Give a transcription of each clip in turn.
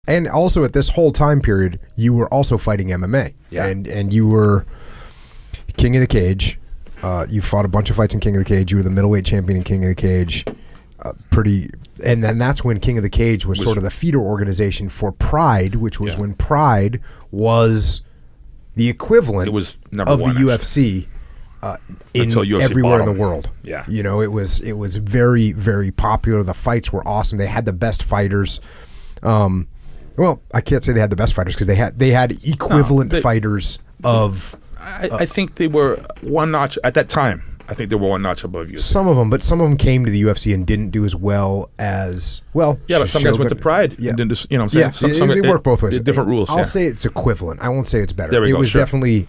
And also at this whole time period, you were also fighting MMA. Yeah. And you were King of the Cage. You fought a bunch of fights in King of the Cage. You were the middleweight champion in King of the Cage. And then that's when King of the Cage was sort of the feeder organization for Pride, which was when Pride was the equivalent of the UFC everywhere in the world. Yeah. You know, it was very, very popular. The fights were awesome. They had the best fighters. Well, I can't say they had the best fighters because they had equivalent fighters of. I think they were one notch at that time. I think they were one notch above UFC. Some of them came to the UFC and didn't do as well as well. Yeah, but some guys went to Pride. Yeah, and didn't just, you know what I'm saying? Yeah, they work both ways. Different rules. I'll say it's equivalent. I won't say it's better. There we go. It was definitely.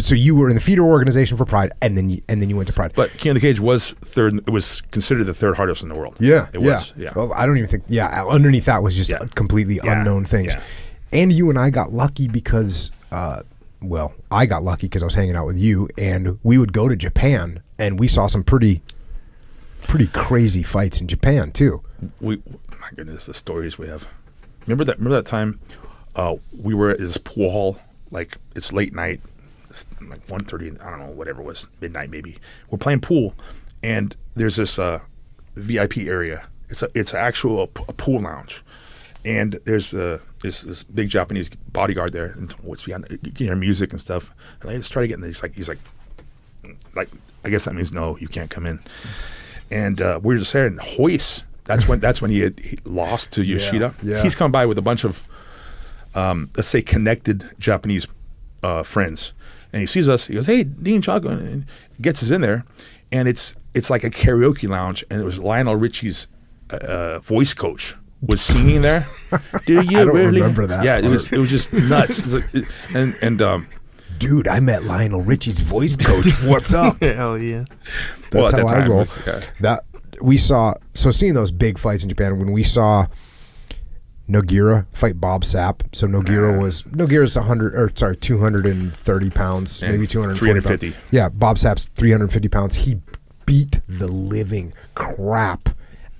So you were in the feeder organization for Pride, and then you went to Pride. But King of the Cage was third. It was considered the third hardest in the world. Yeah, it was. Yeah. Well, I don't even think. Yeah, underneath that was just completely unknown things. Yeah. And you and I got lucky because. Well, I got lucky because I was hanging out with you, and we would go to Japan, and we saw some pretty crazy fights in Japan too. My goodness, the stories we have. Remember that time we were at this pool hall, like it's late night, it's like 1:30, I don't know, whatever it was, midnight maybe. We're playing pool, and there's this VIP area. It's actual a pool lounge. And there's this big Japanese bodyguard there, and what's behind? You can hear music and stuff. And I just try to get in there. He's like, I guess that means no, you can't come in. And we're just there. And Hoist, that's when he lost to Yoshida. Yeah. He's come by with a bunch of, let's say, connected Japanese friends, and he sees us. He goes, "Hey, Dean Jocko," and gets us in there, and it's like a karaoke lounge, and it was Lionel Richie's voice coach. Was singing there. Do you I don't really remember that. Yeah, it was just nuts. It was like, dude, I met Lionel Richie's voice coach. What's up? Hell yeah. That's how I roll. Was, Seeing those big fights in Japan, when we saw Nogueira fight Bob Sapp. So Nogueira's 230 pounds, maybe 240 350. pounds. Yeah, Bob Sapp's 350 pounds. He beat the living crap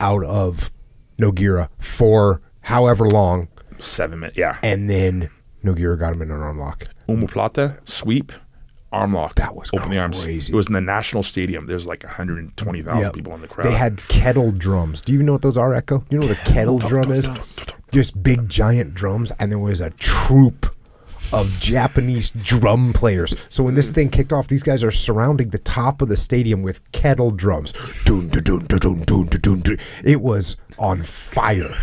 out of Nogueira for however long. 7 minutes, yeah. And then Nogueira got him in an arm lock. Omoplata, sweep, arm lock. That was open crazy. The arms. It was in the National Stadium. There's like 120,000 people in the crowd. They had kettle drums. Do you even know what those are, Echo? You know what a kettle drum is? Just big giant drums, and there was a troop of Japanese drum players. So when this thing kicked off, these guys are surrounding the top of the stadium with kettle drums. Dun, dun, dun, dun, dun, dun, dun, dun. It was on fire.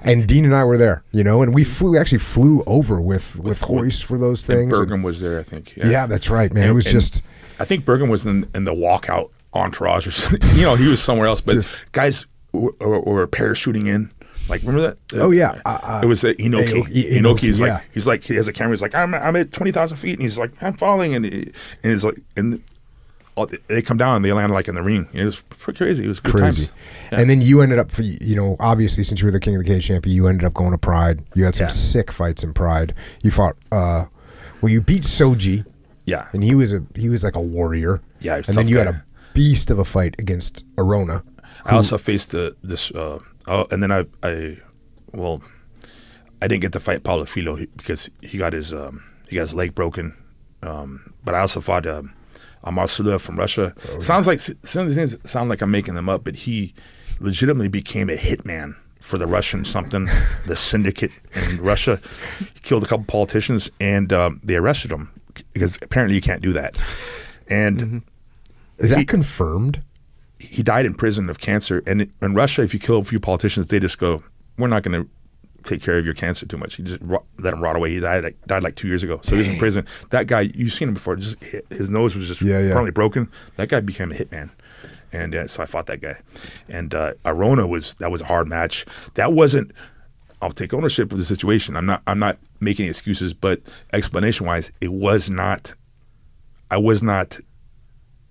And Dean and I were there, and we actually flew over with Hoist for those things. And Bergen was there, I think. Yeah, that's right, man. It was just... I think Bergen was in the walkout entourage or something. He was somewhere else. But guys were parachuting in. Like, remember that? Oh, yeah. It was Inoki. Inoki's yeah. Like, he has a camera. He's like, I'm at 20,000 feet. And he's like, I'm falling. And it's like, and they come down and they land like in the ring. It was pretty crazy. It was good times. Yeah. And then you ended up, obviously since you were the King of the Cage champion, you ended up going to Pride. You had some sick fights in Pride. You fought, you beat Soji. Yeah. And he was like a warrior. Yeah. And then you had a beast of a fight against Arona. I also faced this. And then I didn't get to fight Paulo Filho because he got his leg broken. But I also fought Amar Suluev from Russia. Some of these things sound like I'm making them up, but he legitimately became a hitman for the Russian the syndicate in Russia. He killed a couple politicians, and they arrested him because apparently you can't do that. And is that confirmed? He died in prison of cancer. And in Russia, if you kill a few politicians, they just go, we're not going to take care of your cancer too much. He just let him rot away. He died like 2 years ago. So he was in prison. That guy, you've seen him before. His nose was just permanently broken. That guy became a hitman. And so I fought that guy. And Arona that was a hard match. That wasn't, I'll take ownership of the situation. I'm not making excuses, but explanation-wise, I was not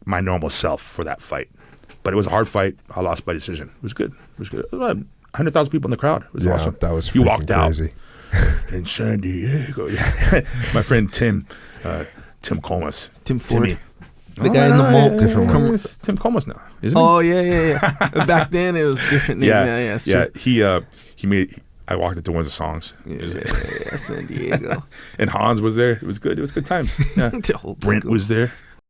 my normal self for that fight. But it was a hard fight. I lost by decision. It was good. 100,000 people in the crowd. It was awesome. That was you walked crazy. Out in San Diego. Yeah. My friend Tim Comas. Tim Ford. Timmy. The guy in the malt. Different one. It's Tim Comas now, isn't he? Oh, yeah. Back then it was different name. Yeah. He made I walked into one of the songs. Yeah, San Diego. And Hans was there. It was good. It was good times. Yeah. The old Brent school. was there.